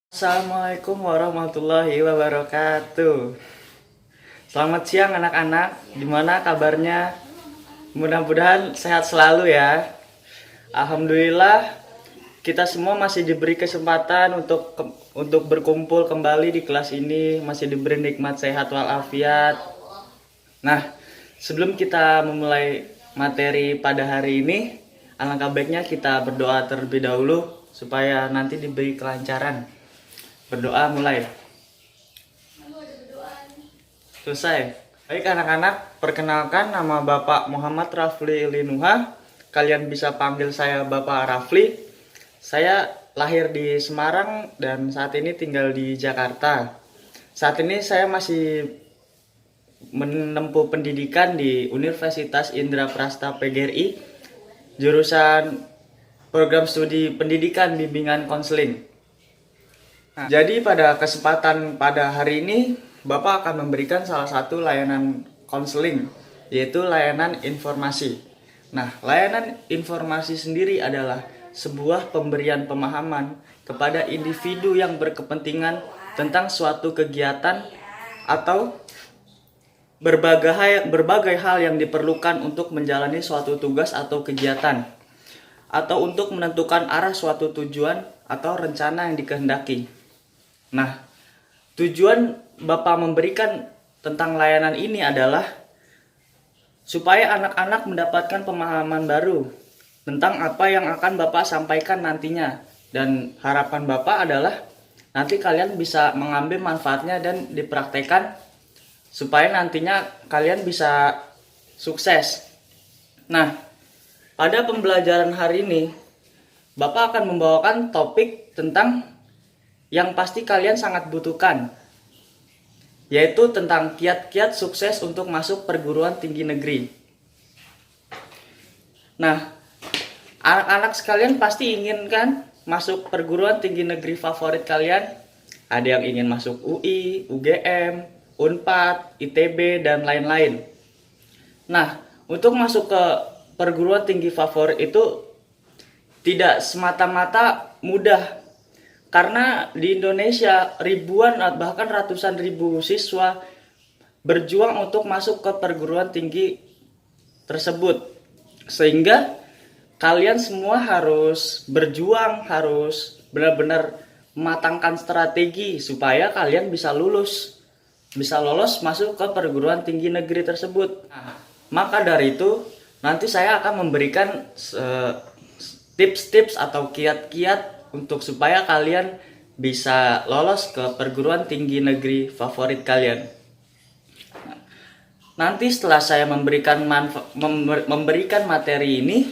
Assalamualaikum warahmatullahi wabarakatuh. Selamat siang anak-anak. Gimana kabarnya? Mudah-mudahan sehat selalu ya. Alhamdulillah kita semua masih diberi kesempatan untuk berkumpul kembali di kelas ini, masih diberi nikmat sehat walafiat. Nah, sebelum kita memulai materi pada hari ini, alangkah baiknya kita berdoa terlebih dahulu supaya nanti diberi kelancaran. Berdoa mulai. Selesai. Baik anak-anak, perkenalkan nama Bapak Muhammad Rafli Linuha. Kalian bisa panggil saya Bapak Rafli. Saya lahir di Semarang dan saat ini tinggal di Jakarta. Saat ini saya masih menempuh pendidikan di Universitas Indraprasta PGRI, jurusan program studi pendidikan bimbingan konseling. Jadi pada kesempatan pada hari ini, Bapak akan memberikan salah satu layanan konseling, yaitu layanan informasi. Nah, layanan informasi sendiri adalah sebuah pemberian pemahaman kepada individu yang berkepentingan tentang suatu kegiatan atau berbagai hal yang diperlukan untuk menjalani suatu tugas atau kegiatan, atau untuk menentukan arah suatu tujuan atau rencana yang dikehendaki. Nah, tujuan Bapak memberikan tentang layanan ini adalah supaya anak-anak mendapatkan pemahaman baru tentang apa yang akan Bapak sampaikan nantinya. Dan harapan Bapak adalah nanti kalian bisa mengambil manfaatnya dan dipraktekkan supaya nantinya kalian bisa sukses. Nah, pada pembelajaran hari ini, Bapak akan membawakan topik tentang yang pasti kalian sangat butuhkan, yaitu tentang kiat-kiat sukses untuk masuk perguruan tinggi negeri. Nah, anak-anak sekalian pasti ingin kan masuk perguruan tinggi negeri favorit kalian. Ada yang ingin masuk UI, UGM, Unpad, ITB, dan lain-lain. Nah, untuk masuk ke perguruan tinggi favorit itu tidak semata-mata mudah. Karena di Indonesia ribuan bahkan ratusan ribu siswa berjuang untuk masuk ke perguruan tinggi tersebut. Sehingga kalian semua harus berjuang, harus benar-benar mematangkan strategi supaya kalian bisa lolos masuk ke perguruan tinggi negeri tersebut. Maka dari itu nanti saya akan memberikan tips-tips atau kiat-kiat untuk supaya kalian bisa lolos ke perguruan tinggi negeri favorit kalian. Nanti setelah saya memberikan materi ini,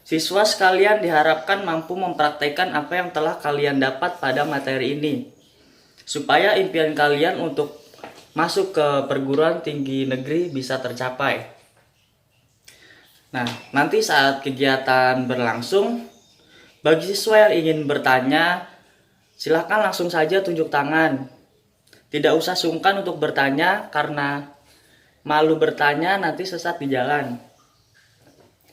siswa sekalian diharapkan mampu mempraktekkan apa yang telah kalian dapat pada materi ini, supaya impian kalian untuk masuk ke perguruan tinggi negeri bisa tercapai. Nah, nanti saat kegiatan berlangsung, bagi siswa yang ingin bertanya, silakan langsung saja tunjuk tangan. Tidak usah sungkan untuk bertanya karena malu bertanya nanti sesat di jalan.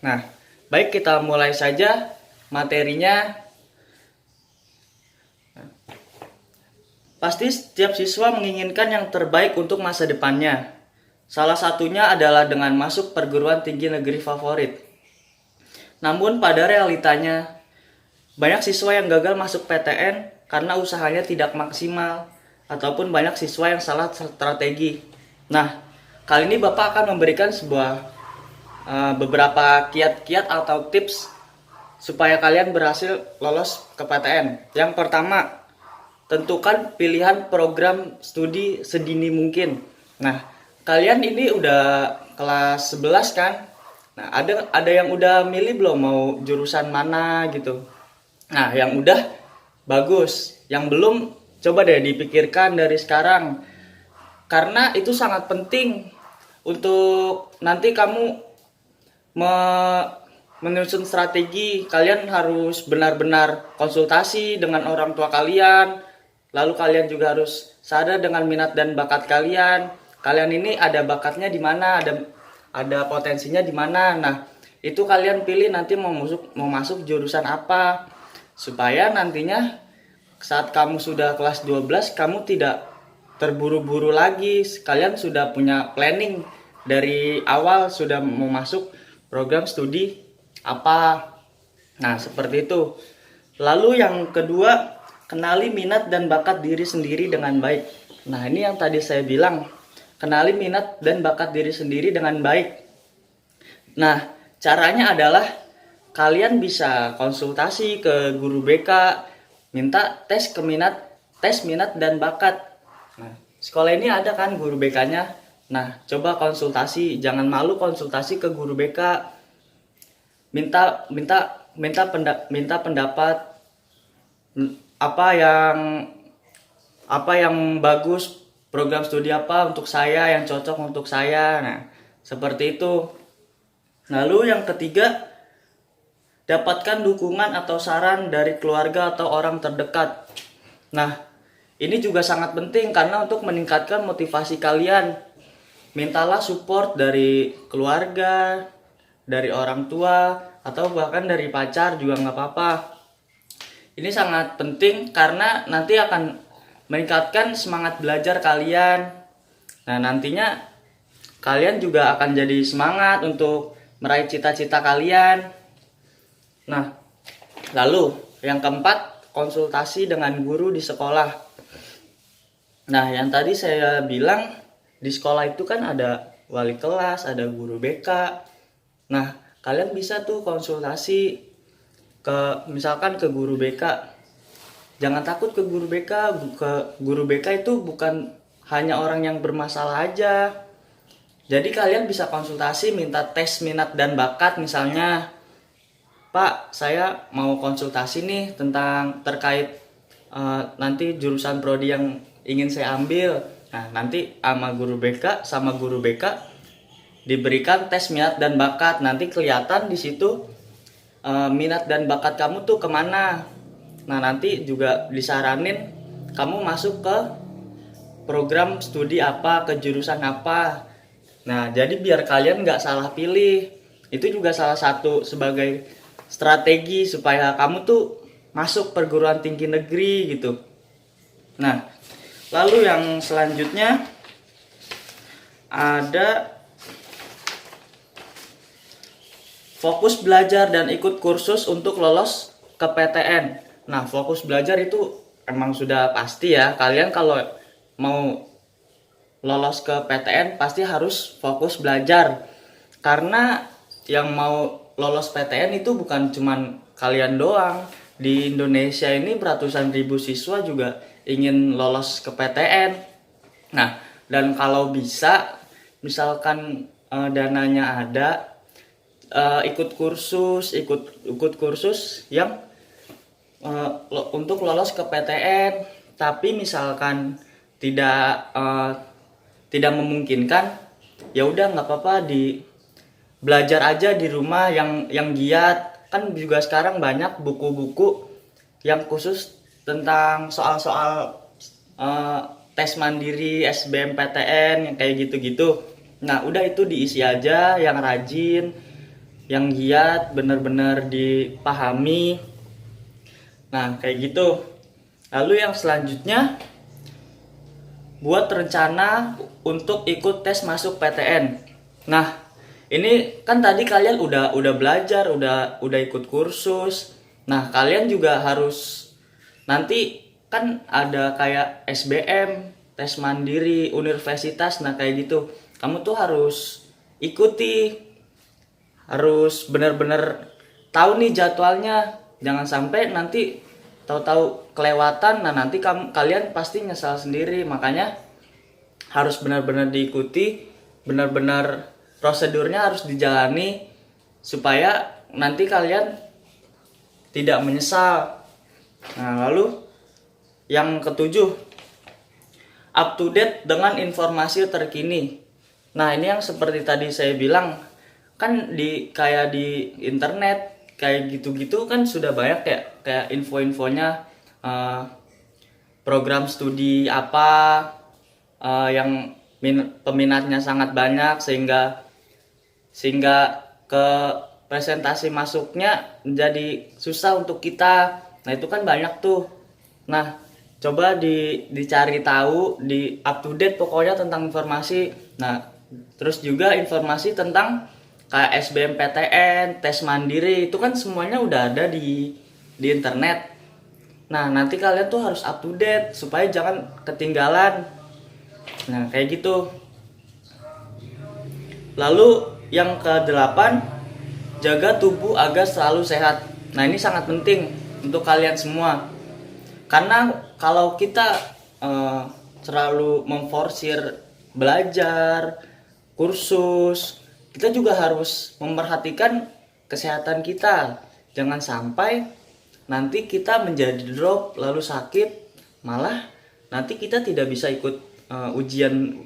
Nah, baik kita mulai saja materinya. Pasti setiap siswa menginginkan yang terbaik untuk masa depannya. Salah satunya adalah dengan masuk perguruan tinggi negeri favorit. Namun pada realitanya, banyak siswa yang gagal masuk PTN karena usahanya tidak maksimal, ataupun banyak siswa yang salah strategi. Nah, kali ini Bapak akan memberikan beberapa kiat-kiat atau tips supaya kalian berhasil lolos ke PTN. Yang pertama, tentukan pilihan program studi sedini mungkin. Nah, kalian ini udah kelas 11 kan? Nah, ada yang udah milih belum mau jurusan mana gitu? Nah, yang udah bagus, yang belum coba deh dipikirkan dari sekarang. Karena itu sangat penting untuk nanti kamu menyusun strategi. Kalian harus benar-benar konsultasi dengan orang tua kalian. Lalu kalian juga harus sadar dengan minat dan bakat kalian. Kalian ini ada bakatnya di mana, ada potensinya di mana. Nah, itu kalian pilih nanti mau masuk jurusan apa, supaya nantinya saat kamu sudah kelas 12 kamu tidak terburu-buru lagi. Kalian sudah punya planning dari awal, sudah mau masuk program studi apa. Nah, seperti itu. Lalu yang kedua, kenali minat dan bakat diri sendiri dengan baik. Nah, ini yang tadi saya bilang, kenali minat dan bakat diri sendiri dengan baik. Nah, caranya adalah kalian bisa konsultasi ke guru BK, minta tes minat dan bakat. Nah, sekolah ini ada kan guru BK-nya. Nah, coba konsultasi, jangan malu konsultasi ke guru BK. Minta pendapat apa yang bagus, program studi apa untuk saya, yang cocok untuk saya. Nah, seperti itu. Lalu yang ketiga, dapatkan dukungan atau saran dari keluarga atau orang terdekat. Nah, ini juga sangat penting karena untuk meningkatkan motivasi kalian. Mintalah support dari keluarga, dari orang tua, atau bahkan dari pacar juga nggak apa-apa. Ini sangat penting karena nanti akan meningkatkan semangat belajar kalian. Nah, nantinya kalian juga akan jadi semangat untuk meraih cita-cita kalian. Nah, lalu yang keempat, konsultasi dengan guru di sekolah. Nah, yang tadi saya bilang di sekolah itu kan ada wali kelas, ada guru BK. Nah, kalian bisa tuh konsultasi misalkan ke guru BK. Jangan takut ke guru BK. Ke guru BK itu bukan hanya orang yang bermasalah aja. Jadi kalian bisa konsultasi, minta tes minat dan bakat. Misalnya, Pak, saya mau konsultasi nih terkait nanti jurusan prodi yang ingin saya ambil. Nah, nanti sama guru BK diberikan tes minat dan bakat. Nanti kelihatan di situ minat dan bakat kamu tuh kemana. Nah, nanti juga disaranin kamu masuk ke program studi apa, ke jurusan apa. Nah, jadi biar kalian nggak salah pilih. Itu juga salah satu sebagai strategi supaya kamu tuh masuk perguruan tinggi negeri gitu. Nah, lalu yang selanjutnya ada fokus belajar dan ikut kursus untuk lolos ke PTN. Nah, fokus belajar itu emang sudah pasti ya. Kalian kalau mau lolos ke PTN pasti harus fokus belajar. Karena yang mau lolos PTN itu bukan cuman kalian doang. Di Indonesia ini beratusan ribu siswa juga ingin lolos ke PTN. Nah, dan kalau bisa, misalkan dananya ada, ikut kursus yang untuk lolos ke PTN. Tapi misalkan tidak memungkinkan, ya udah nggak apa-apa, belajar aja di rumah yang giat. Kan juga sekarang banyak buku-buku yang khusus tentang soal-soal tes mandiri, SBMPTN, yang kayak gitu-gitu. Nah, udah itu diisi aja, yang rajin, yang giat, bener-bener dipahami. Nah, kayak gitu. Lalu yang selanjutnya, buat rencana untuk ikut tes masuk PTN. Nah, ini kan tadi kalian udah belajar, udah ikut kursus. Nah, kalian juga harus nanti kan ada kayak SBM, tes mandiri, universitas, nah kayak gitu. Kamu tuh harus ikuti, harus benar-benar tahu nih jadwalnya. Jangan sampai nanti tahu-tahu kelewatan, nah nanti kalian pasti nyesal sendiri. Makanya harus benar-benar diikuti, benar-benar prosedurnya harus dijalani supaya nanti kalian tidak menyesal. Nah, lalu yang ketujuh, up to date dengan informasi terkini. Nah, ini yang seperti tadi saya bilang, kan kayak di internet kayak gitu-gitu kan sudah banyak kayak info-infonya, program studi apa yang peminatnya sangat banyak sehingga ke presentasi masuknya menjadi susah untuk kita. Nah, itu kan banyak tuh. Nah, coba dicari tahu, di up to date pokoknya tentang informasi. Nah, terus juga informasi tentang kayak SBMPTN, tes mandiri, itu kan semuanya udah ada di internet. Nah, nanti kalian tuh harus up to date supaya jangan ketinggalan. Nah, kayak gitu. Lalu yang ke-8, jaga tubuh agar selalu sehat. Nah, ini sangat penting untuk kalian semua. Karena kalau kita terlalu memforsir belajar, kursus, kita juga harus memperhatikan kesehatan kita. Jangan sampai nanti kita menjadi drop lalu sakit, malah nanti kita tidak bisa ikut ujian,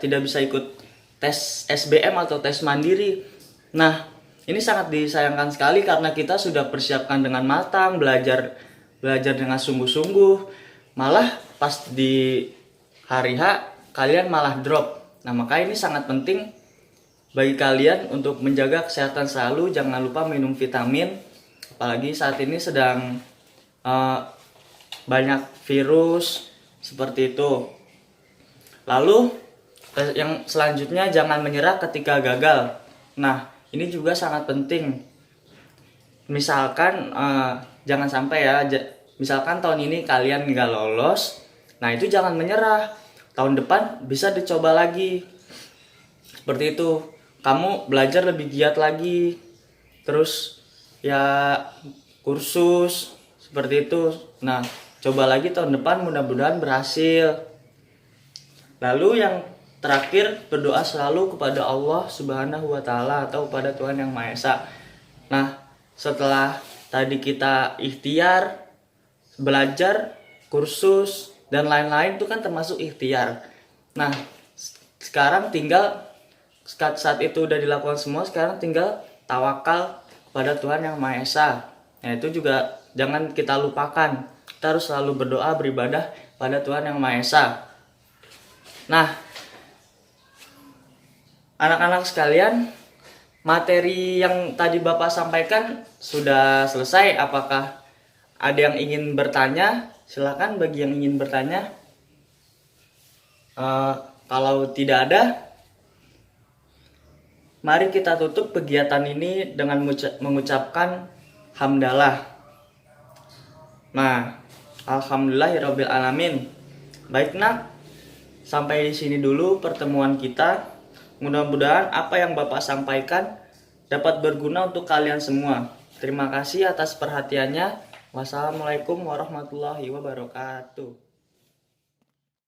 tidak bisa ikut tes SBM atau tes mandiri. Nah, ini sangat disayangkan sekali karena kita sudah persiapkan dengan matang, belajar dengan sungguh-sungguh, malah pas di hari H kalian malah drop. Nah, maka ini sangat penting bagi kalian untuk menjaga kesehatan selalu. Jangan lupa minum vitamin, apalagi saat ini sedang banyak virus seperti itu. Lalu yang selanjutnya, jangan menyerah ketika gagal. Nah, ini juga sangat penting. Misalkan jangan sampai ya, misalkan tahun ini kalian nggak lolos, nah itu jangan menyerah. Tahun depan bisa dicoba lagi. Seperti itu. Kamu belajar lebih giat lagi. Terus ya kursus seperti itu. Nah, coba lagi tahun depan, mudah-mudahan berhasil. Lalu yang terakhir, berdoa selalu kepada Allah Subhanahu wa taala atau kepada Tuhan Yang Maha Esa. Nah, setelah tadi kita ikhtiar, belajar, kursus dan lain-lain itu kan termasuk ikhtiar. Nah, sekarang tinggal saat itu udah dilakukan semua, sekarang tinggal tawakal kepada Tuhan Yang Maha Esa. Nah, itu juga jangan kita lupakan. Kita harus selalu berdoa, beribadah pada Tuhan Yang Maha Esa. Nah, anak-anak sekalian, materi yang tadi Bapak sampaikan sudah selesai. Apakah ada yang ingin bertanya? Silakan bagi yang ingin bertanya. Kalau tidak ada, mari kita tutup kegiatan ini dengan mengucapkan hamdalah. Nah, alhamdulillahirabbil alamin. Baik nak, sampai di sini dulu pertemuan kita. Mudah-mudahan apa yang Bapak sampaikan dapat berguna untuk kalian semua. Terima kasih atas perhatiannya. Wassalamualaikum warahmatullahi wabarakatuh.